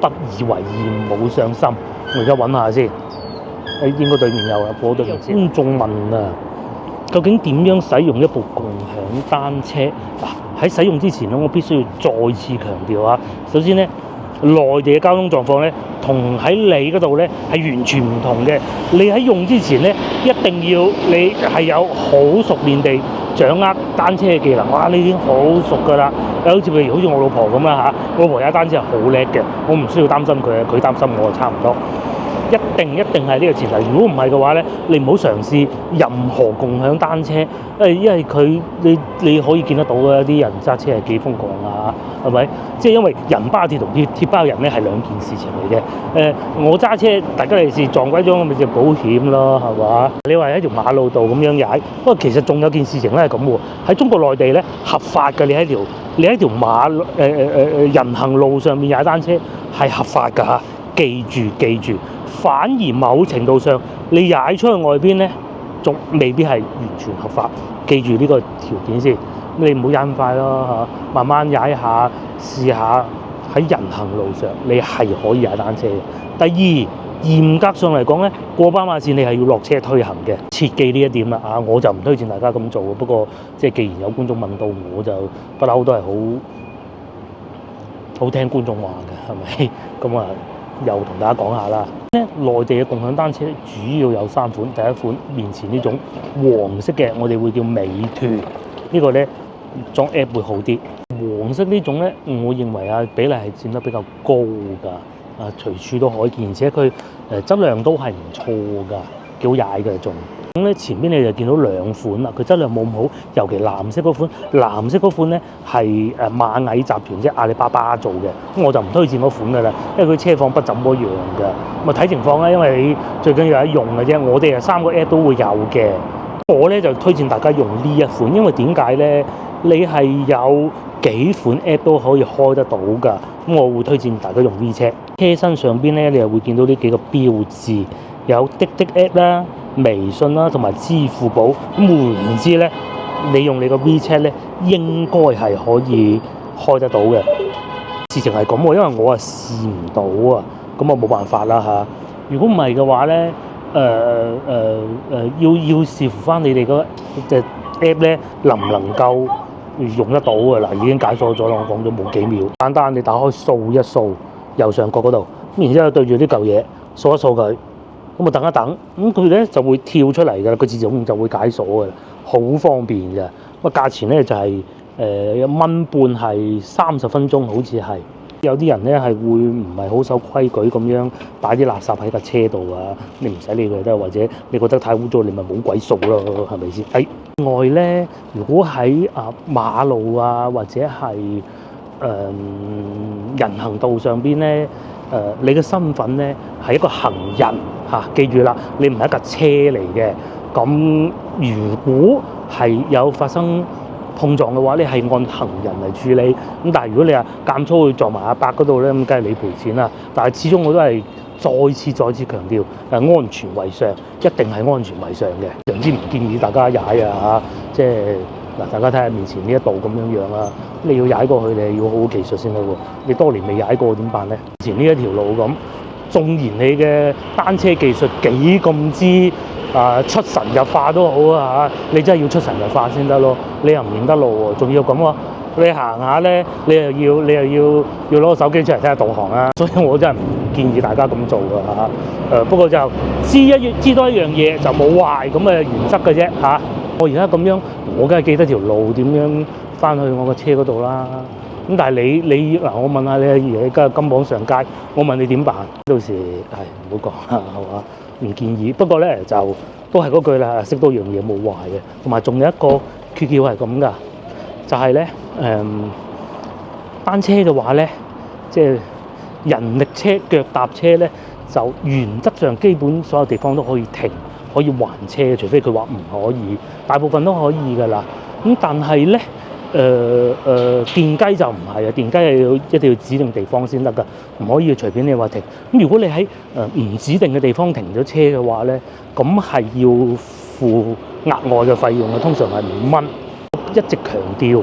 不以為然，冇上心。我而家揾下先，應該對面有啦，嗰對面先。觀眾問究竟點樣使用一部共享單車？喺使用之前咧，我必須要再次強調首先咧，內地嘅交通狀況咧，同喺你嗰度咧係完全唔同嘅。你喺用之前咧，一定要你係有好熟練地掌握單車嘅技能。哇！你已經好熟㗎啦，好似我老婆咁啦我老婆踩單車係好叻嘅，我唔需要擔心佢，佢擔心我就差唔多。一定係呢個前提。如果唔係嘅話咧，你唔好嘗試任何共享單車，因為你可以見得到嘅一啲人揸車係幾瘋狂係咪？即係因為人包鐵同鐵包人咧係兩件事情嚟嘅。我揸車大家嚟試撞鬼咗，咪就保險咯，係嘛？你話喺條馬路度咁樣踩，不過其實仲有件事情咧係咁喎。喺中國內地咧合法嘅，你喺條人行路上面踩單車係合法㗎。記住，反而某程度上你踩出去外邊咧，仲未必係完全合法。記住呢個條件先，你唔好踩咁快咯，慢慢踩下，試下喺人行路上你係可以踩單車嘅。第二，嚴格上嚟講咧，過斑馬線你係要落車推行嘅，切記呢一點啦。我就唔推薦大家咁做嘅。不過即係既然有觀眾問到，我就不嬲都係好聽觀眾話嘅，係咪？咁又同大家講下啦。內地嘅共享單車主要有3款。第一款面前呢種黃色嘅，我哋會叫美團。呢個咧裝 app 會好啲。黃色呢種咧，我認為啊比例係佔得比較高㗎，隨處都可見，而且佢質量都係唔錯㗎，幾好踩嘅仲。咁咧前邊你就見到兩款啦，佢質量冇咁好，尤其藍色嗰款，藍色嗰款咧係螞蟻集團即係阿里巴巴做嘅，咁我就唔推薦嗰款㗎啦，因為佢車況不怎麼樣㗎。咁啊睇情況啦，因為你最緊要有得用嘅啫。我哋3個 app 都會有嘅，我咧就推薦大家用呢一款，因為點解咧？你係有幾款 app 都可以開得到㗎，咁我會推薦大家用 WeChat。車身上邊咧，你又會見到呢幾個標誌，有滴滴 app 啦、微信啦同埋支付寶。咁換言之咧，你用你個 WeChat 咧，應該係可以開得到嘅。事情係咁喎，因為我試唔到啊，咁啊冇辦法啦嚇。如果唔係嘅話咧，要視乎翻你哋嗰隻 app 咧能唔能夠用得到㗎啦，已經解鎖咗啦，我講咗冇幾秒。簡單，你打開掃一掃右上角嗰度，咁然之後對住呢嚿嘢掃一掃佢，咁啊等一等，咁佢咧就會跳出嚟㗎啦，佢自動就會解鎖㗎啦，好方便㗎。咁啊價錢咧就係1.5蚊係30分鐘，好似係。有啲人咧係會唔係好守規矩咁樣擺啲垃圾喺架車度啊？你唔使理佢得，或者你覺得太污糟，你咪冇鬼掃咯，係咪先？另外咧，如果喺馬路啊或者係人行道上邊咧，你嘅身份咧係一個行人嚇，記住啦，你唔係一架車嚟嘅。咁如果係有發生碰撞嘅話，你係按行人嚟處理。咁但係如果你話間粗去撞埋阿伯嗰度咧，咁梗係你賠錢啦。但係始終我都係再次強調，安全為上，一定係安全為上嘅。非常之唔建議大家踩啊嚇，即係嗱，大家睇下面前呢一度咁樣樣啦。你要踩過去，你係要好好技術先得喎。你多年未踩過點辦咧？前呢一條路咁，縱然你嘅單車技術幾咁之出神入化都好啊嚇，你真係要出神入化先得咯。你又唔認得路喎，仲要咁喎。你行下咧，你又要攞個手機出嚟睇下導航啊。所以我真係唔建議大家咁做㗎嚇。不過就知多一樣嘢就冇壞咁嘅原則嘅啫嚇。我而家咁樣，我梗係記得條路點樣翻去我個車嗰度啦。咁但係你嗱，我問下你，而家金榜上街，我問你點辦？到時唔好講啦，係嘛？唔建議。不過咧就都係嗰句啦，識多樣嘢冇壞嘅。同埋仲有一個訣竅係咁㗎，就係咧單車嘅話咧，即係人力車、腳踏車咧，就原則上基本所有地方都可以停，可以還車，除非佢話唔可以，大部分都可以㗎啦。咁但係咧，電雞就唔係啊，電雞係一定要指定地方先得㗎，唔可以隨便你話停。咁如果你喺唔指定嘅地方停咗車嘅話咧，咁係要付額外嘅費用嘅，通常係5蚊。一直強調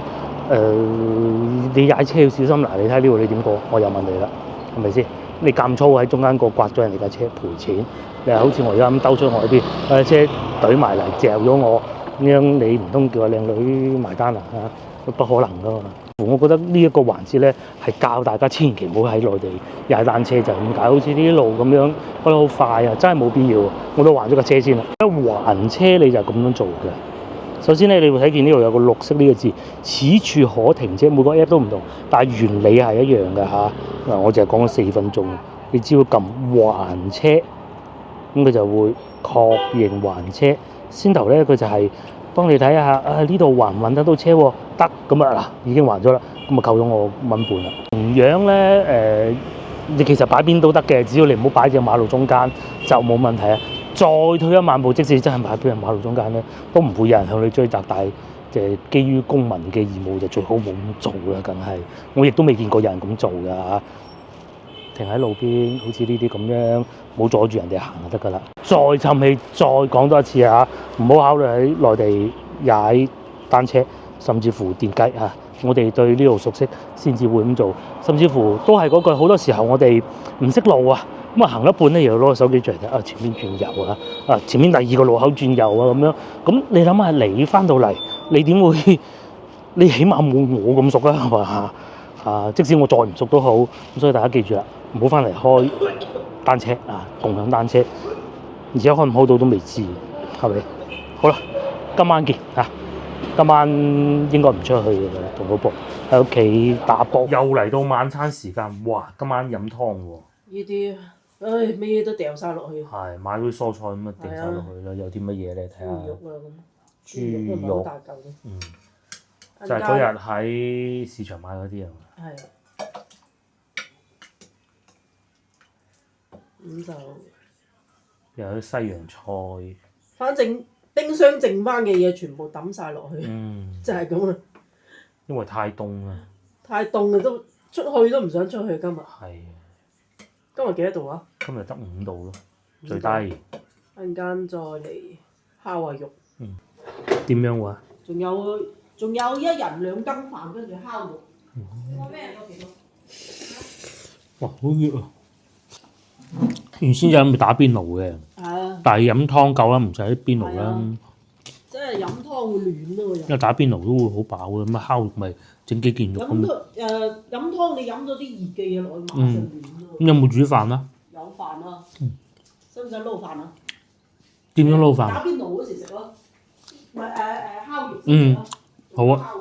你踩車要小心。嗱，你睇呢度你點過？我又問你啦，係咪先？你咁粗喺中間個刮咗人哋架車賠錢，你係好似我而家咁兜出外邊，車懟埋嚟嚼咗我，咁樣你唔通叫個靚女埋單啊？嚇，不可能噶嘛！我覺得呢一個環節咧係教大家千祈唔好喺內地踩單車，就係咁解。好似呢啲路咁樣開得好快啊，真係冇必要。我都還咗架車先啦。一還車你就咁樣做嘅。首先咧，你會睇見呢度有個綠色呢個字，此處可停車。每個 app 都唔同，但係原理係一樣嘅嚇。嗱，我淨係講咗4分鐘，你只要撳還車，咁佢就會確認還車。先頭咧，佢就係幫你睇下呢度還唔還得到車喎？得，咁啊嗱，已經還咗啦，咁啊扣咗我1.5蚊啦。同樣咧你其實擺邊都得嘅，只要你唔好擺喺馬路中間就冇問題啊。再退一萬步，即使真係擺喺馬路中間咧，都唔會有人向你追責。但係基於公民嘅義務，就最好冇咁做啦，梗係。我亦都未見過有人咁做㗎嚇。停喺路邊，好似呢啲咁樣，冇阻住人哋行就得㗎啦。再沉氣，再講多一次嚇，唔好考慮喺內地踩單車，甚至乎電雞嚇。我哋對呢度熟悉先至會咁做，甚至乎都係嗰句，好多時候我哋唔識路啊。咁啊行一半咧，又攞個手機出嚟睇，前面轉右啊，前面第2個路口轉右啊咁樣。咁你諗下，你翻到嚟，你點會？你起碼冇我咁熟啊，係嘛？即使我再唔熟都好。咁所以大家記住啦，唔好翻嚟開單車共享單車，而且開唔開到都未知，係咪？好啦，今晚見嚇。今晚應該唔出去嘅啦，同老婆喺屋企打波。又嚟到晚餐時間，哇！今晚飲湯喎。呢啲，唉，咩都掉晒落去。係買啲蔬菜咁啊，掉晒落去啦。有啲乜嘢咧？睇下。豬肉啊咁。豬肉。大嚿嘅。嗯。就係嗰日喺市場買嗰啲啊嘛。係。咁就。又有啲西洋菜。反正冰箱剩翻嘅嘢全部抌晒落去。就係咁啦。因為太凍啦。太凍啊！都出去都唔想出去今日。係。今日幾多度啊？今日得5度咯，最低。一陣間再嚟烤下肉。點樣話？仲有一人2羹飯，跟住烤肉。我咩個幾多？哇！好熱啊！原先就諗住打邊爐嘅，但係飲湯夠啦，唔使邊爐啦。即係飲湯會暖咯，因為打邊爐都會好飽嘅，咁啊烤肉咪整幾件肉咁。飲湯你飲咗啲熱嘅嘢落去，馬上暖咯。咁有冇煮飯啊？有飯啊。使唔使撈飯啊？點樣撈飯？打邊爐嗰時食咯，唔係烤肉。好啊。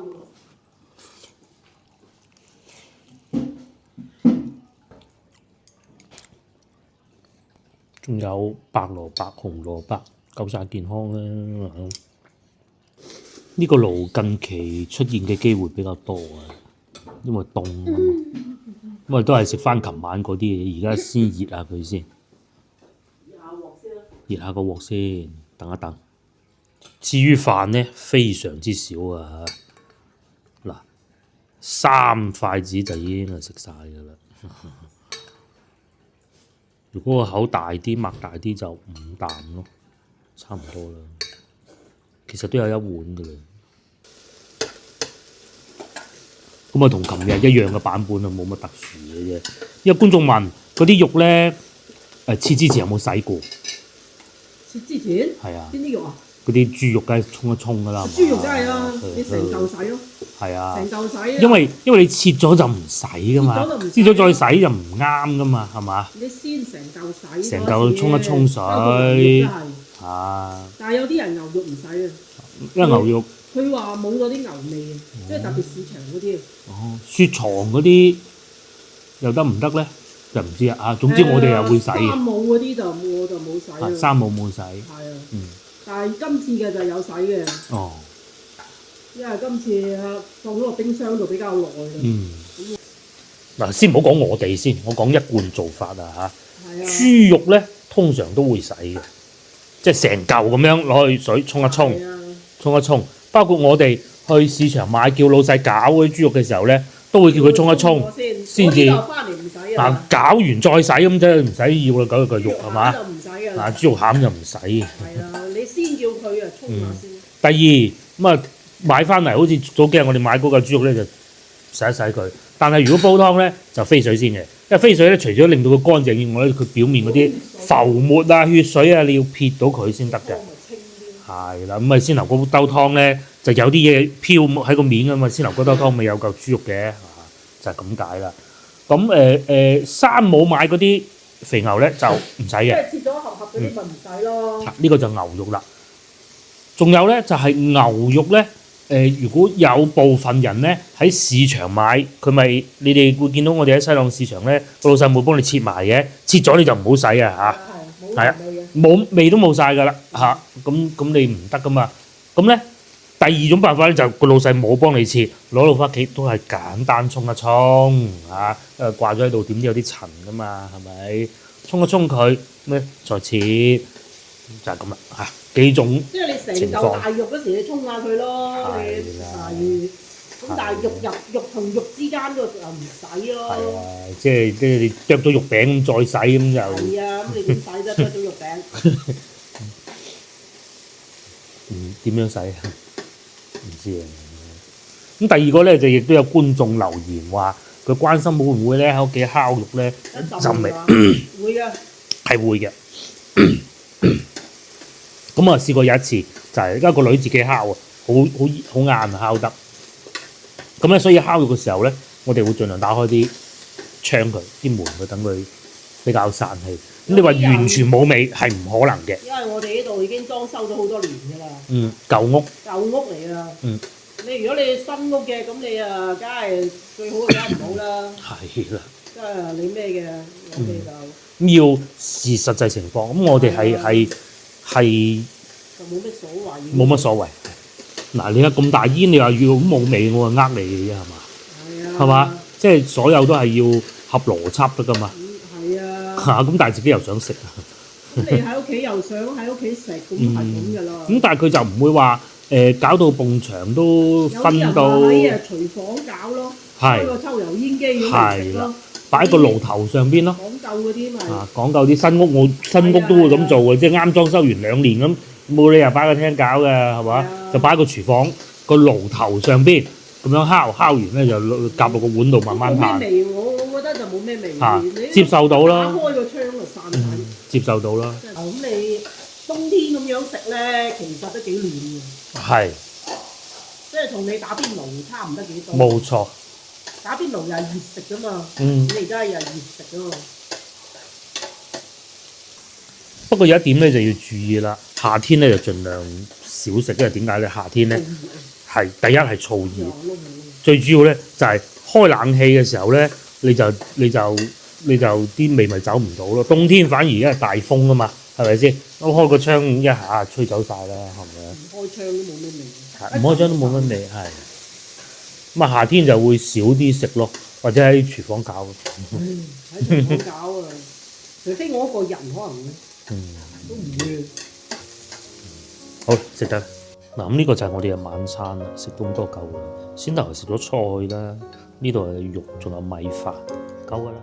仲有白蘿蔔、紅蘿蔔，夠晒健康啦。呢個爐近期出現嘅機會比較多啊，因為凍啊嘛。因為都係食翻琴晚嗰啲嘢，而家先熱下佢先。熱下個鑊先，等一等。至於飯呢，非常之少啊嗱，3筷子就已經係食晒㗎啦。如果個口大啲、擘大啲就5啖咯，差唔多啦。其實都有1碗㗎啦。咁啊，同琴日一樣嘅版本啊，冇乜特殊嘅啫。因為觀眾問嗰啲肉咧，切之前有冇洗過？切之前？係啊。邊啲肉啊？嗰啲豬肉梗係沖一沖㗎啦。豬肉梗係啦，你成嚿洗咯。係啊。成嚿洗啊。因為你切咗就唔洗㗎嘛，切咗再洗就唔啱㗎嘛，係嘛？你先成嚿洗。成嚿沖一沖水。啊。但係有啲人牛肉唔洗啊。因為牛肉。佢話冇嗰啲牛味啊，即係特別市場嗰啲。雪藏嗰啲又得唔得咧？就唔知啊。總之我哋又會洗。三冇嗰啲我就冇洗啦。三冇冇洗。係啊。但係今次嘅就有洗嘅。哦。因為今次放咗個冰箱度比較耐啦。嗱，先唔好講我哋先，我講一貫做法啊嚇。豬肉咧通常都會洗嘅，即係成嚿咁樣攞去水沖一沖，沖一沖。包括我哋去市場買叫老細攪嗰啲豬肉嘅時候咧，都會叫佢沖一沖，先至嗱攪完再洗咁，即係唔使要啦，嗰個肉係嘛？嗱豬肉餡就唔使。係啦，你先叫佢啊沖下先。第二咁啊，買翻嚟好似早幾日我哋買嗰嚿豬肉咧，就洗一洗佢。但係如果煲湯咧，就飛水先嘅，因為飛水咧除咗令到佢乾淨以外咧，佢表面嗰啲浮沫啊、血水啊，你要撇到佢先得嘅。係啦，咁啊鮮牛骨兜湯咧就有啲嘢飄喺個面㗎嘛，鮮牛骨兜湯咪有嚿豬肉嘅，就係咁解啦。咁山姆買嗰啲肥牛咧就唔使嘅。即係切咗盒嗰啲咪唔使咯。呢個就牛肉啦。仲有咧就係牛肉咧，如果有部分人咧喺市場買，佢咪你哋會見到我哋喺西朗市場咧，個老細會幫你切埋嘅，切咗你就唔好洗啊嚇。係啊。冇味都冇晒㗎啦嚇，咁你唔得㗎嘛。咁咧第二種辦法咧就個老細冇幫你切，攞到翻屋企都係簡單沖一沖嚇，掛咗喺度點都有啲塵㗎嘛，係咪？沖一沖佢咩再切就係咁啦嚇，幾種。即係你成嚿大肉嗰時，你沖下佢咯，你咁但係肉同肉之間嗰個就唔使咯。係啊，即係你剁到肉餅咁再洗咁就。係啊，咁你點洗啫？剁到肉餅。點樣洗啊？唔知啊。咁第二個咧就亦都有觀眾留言話，佢關心會唔會咧喺屋企烤肉咧浸味。會嘅。係會嘅。咁啊試過有一次，就係而家個女自己烤啊，好硬啊烤得。咁咧，所以烤肉嘅時候咧，我哋會盡量打開啲窗佢、啲門佢，等佢比較散氣。咁你話完全冇味係唔可能嘅。因為我哋呢度已經裝修咗好多年㗎啦。舊屋。舊屋嚟㗎。你如果你新屋嘅，咁你啊，梗係最好梗係唔好啦。係啦。即係你咩嘅，我哋就咁要視實際情況。咁我哋係就冇乜所謂。冇乜所謂。嗱，你睇咁大煙，你話要咁冇味，我話呃你嘅啫，係嘛？係啊。係嘛？即係所有都係要合邏輯得㗎嘛。係啊。嚇！咁但係自己又想食啊。咁你喺屋企又想喺屋企食，咁係咁㗎啦。咁但係佢就唔會話搞到埲牆都分到。有啲人喺廚房搞咯，開個抽油煙機咁嚟食咯。擺喺個爐頭上邊咯。講究嗰啲咪。講究啲新屋，我新屋都會咁做嘅，即係啱裝修完2年咁，冇理由擺個廳搞嘅，係嘛？就擺喺個廚房個爐頭上邊咁樣烤完咧就夾落個碗度慢慢歎。冇咩味，我覺得就冇咩味。接受到啦。打開個窗就散曬。接受到啦。咁你冬天咁樣食咧，其實都幾暖嘅。係。即係同你打邊爐差唔得幾多。冇錯。打邊爐又係熱食㗎嘛，你而家又係熱食㗎嘛。不過有一點咧就要注意啦，夏天咧就盡量少食，因為點解咧？夏天咧係第一係燥熱，最主要咧就係開冷氣嘅時候咧，你就啲味咪走唔到咯。冬天反而因為大風啊嘛，係咪先？咁開個窗一下吹走晒啦，係咪啊？唔開窗都冇乜味。唔開窗都冇乜味，係。咁啊，夏天就會少啲食咯，或者喺廚房搞。喺廚房搞啊，除非我一個人可能都唔會。好，食得。嗱，咁呢個就係我哋嘅晚餐啦，食咁多夠啦。先頭食咗菜啦，呢度係肉，仲有米飯，夠㗎啦。